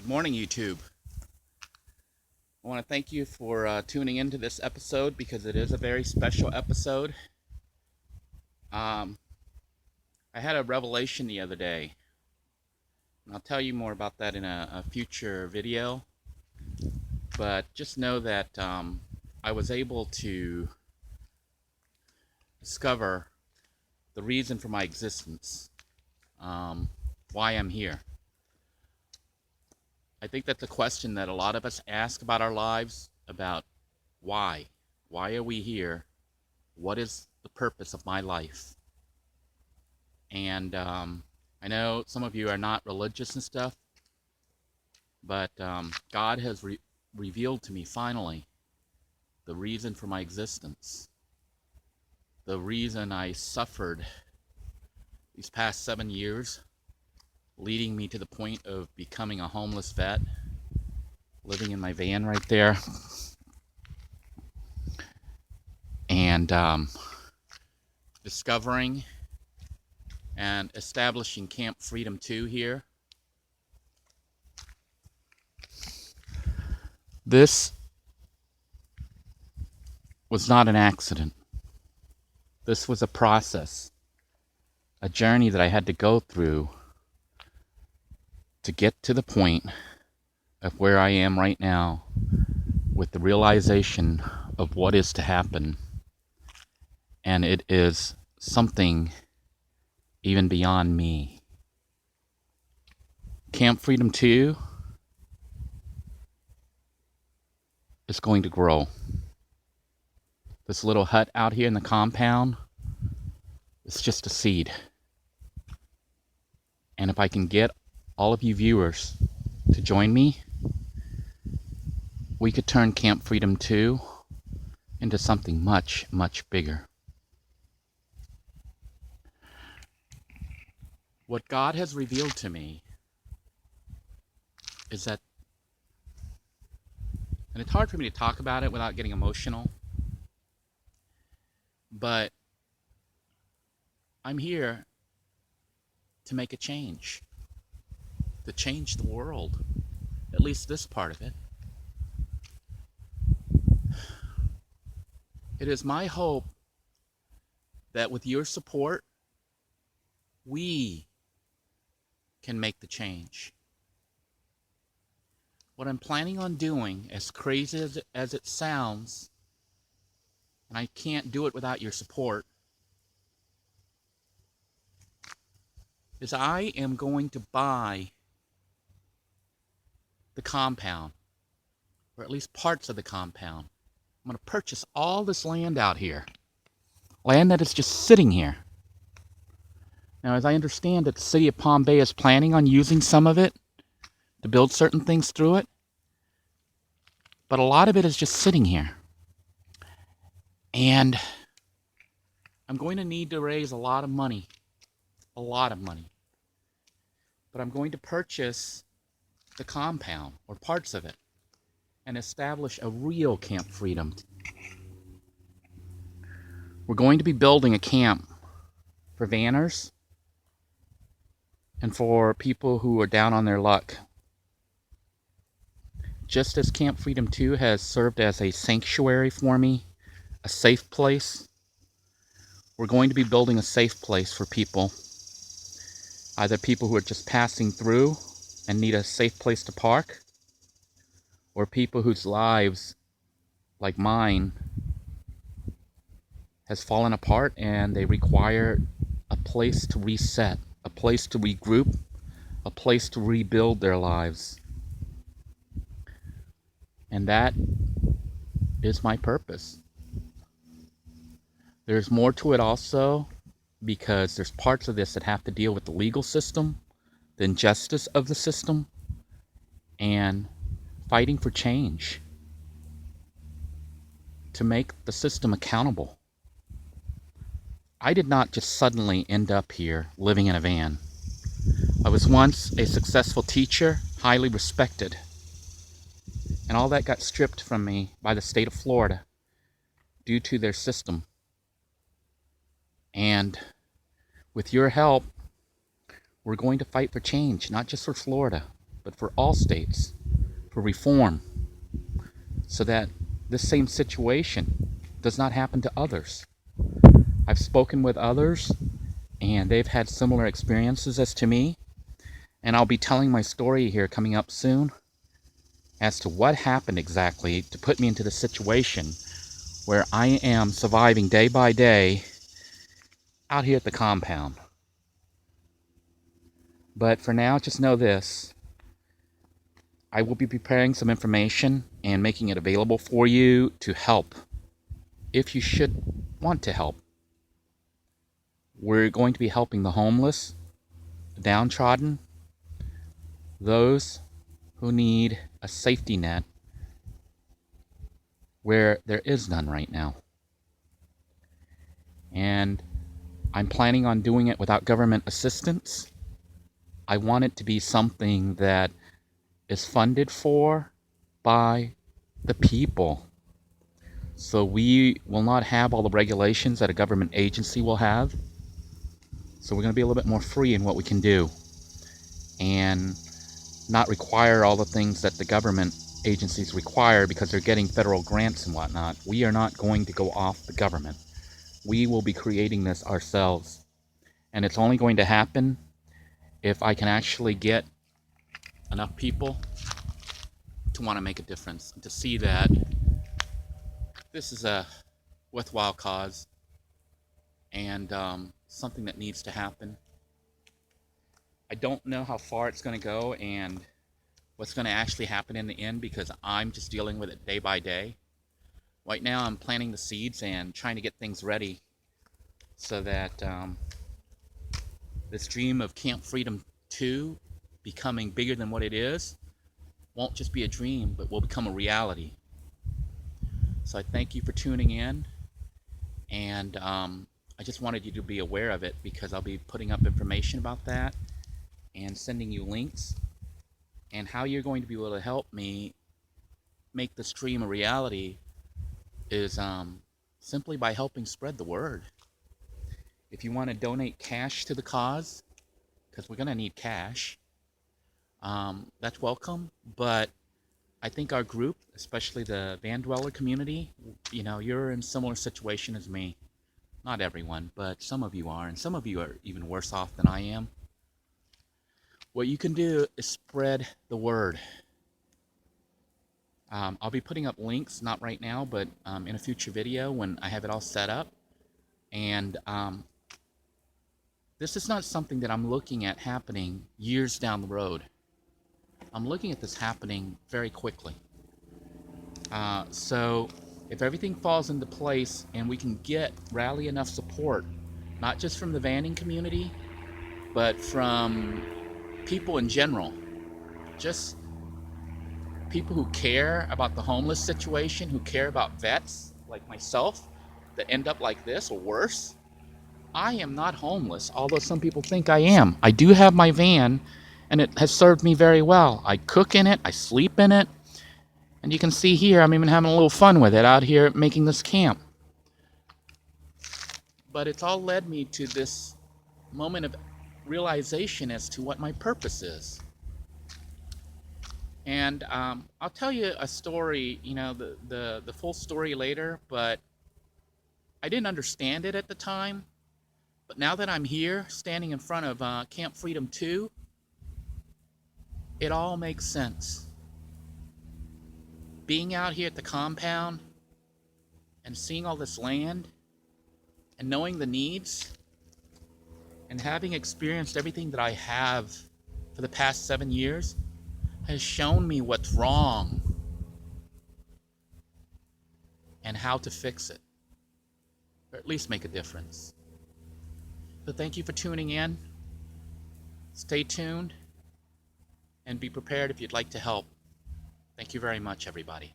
Good morning, YouTube. I want to thank you for tuning into this episode because it is a very special episode. I had a revelation the other day, and I'll tell you more about that in a future video. But just know that I was able to discover the reason for my existence, why I'm here. I think that's a question that a lot of us ask about our lives, about why. Why are we here? What is the purpose of my life? And I know some of you are not religious and stuff, but God has revealed to me finally the reason for my existence, the reason I suffered these past 7 years, leading me to the point of becoming a homeless vet, living in my van right there, and discovering and establishing Camp Freedom 2 here. This was not an accident. This was a process, a journey that I had to go through to get to the point of where I am right now, with the realization of what is to happen. And it is something even beyond me. Camp Freedom 2 is going to grow. This little hut out here in the compound is just a seed. And if I can get all of you viewers to join me, we could turn Camp Freedom 2 into something much, much bigger. What God has revealed to me is that, and it's hard for me to talk about it without getting emotional, but I'm here to make a change, to change the world, at least this part of it. It is my hope that with your support, we can make the change. What I'm planning on doing, as crazy as it sounds, and I can't do it without your support, is I am going to buy the compound, or at least parts of the compound. I'm going to purchase all this land out here, land that is just sitting here. Now, as I understand that the city of Palm Bay is planning on using some of it to build certain things through it, but a lot of it is just sitting here. And I'm going to need to raise a lot of money, but I'm going to purchase the compound, or parts of it, and establish a real Camp Freedom. We're going to be building a camp for vanners and for people who are down on their luck. Just as Camp Freedom 2 has served as a sanctuary for me, a safe place, we're going to be building a safe place for people, either people who are just passing through and need a safe place to park, or people whose lives, like mine, has fallen apart and they require a place to reset, a place to regroup, a place to rebuild their lives. And that is my purpose. There's more to it also, because there's parts of this that have to deal with the legal system, the injustice of the system, and fighting for change to make the system accountable. I did not just suddenly end up here living in a van. I was once a successful teacher, highly respected, and all that got stripped from me by the state of Florida due to their system. And with your help, we're going to fight for change, not just for Florida, but for all states, for reform, so that this same situation does not happen to others. I've spoken with others, and they've had similar experiences as to me, and I'll be telling my story here coming up soon as to what happened exactly to put me into the situation where I am surviving day by day out here at the compound. But for now, just know this. I will be preparing some information and making it available for you to help if you should want to help. We're going to be helping the homeless, the downtrodden, those who need a safety net where there is none right now. And I'm planning on doing it without government assistance. I want it to be something that is funded for by the people. So we will not have all the regulations that a government agency will have. So we're going to be a little bit more free in what we can do and not require all the things that the government agencies require because they're getting federal grants and whatnot. We are not going to go off the government. We will be creating this ourselves. And it's only going to happen if I can actually get enough people to want to make a difference, to see that this is a worthwhile cause and something that needs to happen. I don't know how far it's going to go and what's going to actually happen in the end because I'm just dealing with it day by day. Right now I'm planting the seeds and trying to get things ready so that this dream of Camp Freedom 2 becoming bigger than what it is won't just be a dream, but will become a reality. So I thank you for tuning in, and I just wanted you to be aware of it because I'll be putting up information about that and sending you links, and how you're going to be able to help me make this dream a reality is simply by helping spread the word. If you want to donate cash to the cause, because we're going to need cash, that's welcome. But I think our group, especially the Van Dweller community, you know, you're in a similar situation as me. Not everyone, but some of you are, and some of you are even worse off than I am. What you can do is spread the word. I'll be putting up links, not right now, but in a future video when I have it all set up. And this is not something that I'm looking at happening years down the road. I'm looking at this happening very quickly. So if everything falls into place and we can rally enough support, not just from the vanning community, but from people in general, just people who care about the homeless situation, who care about vets like myself that end up like this or worse. I am not homeless, although some people think I am. I do have my van, and it has served me very well. I cook in it, I sleep in it, and you can see here I'm even having a little fun with it out here making this camp. But it's all led me to this moment of realization as to what my purpose is. And I'll tell you a story, you know, the full story later, but I didn't understand it at the time. But now that I'm here, standing in front of Camp Freedom 2, it all makes sense. Being out here at the compound and seeing all this land and knowing the needs and having experienced everything that I have for the past 7 years has shown me what's wrong and how to fix it, or at least make a difference. So thank you for tuning in. Stay tuned and be prepared if you'd like to help. Thank you very much, everybody.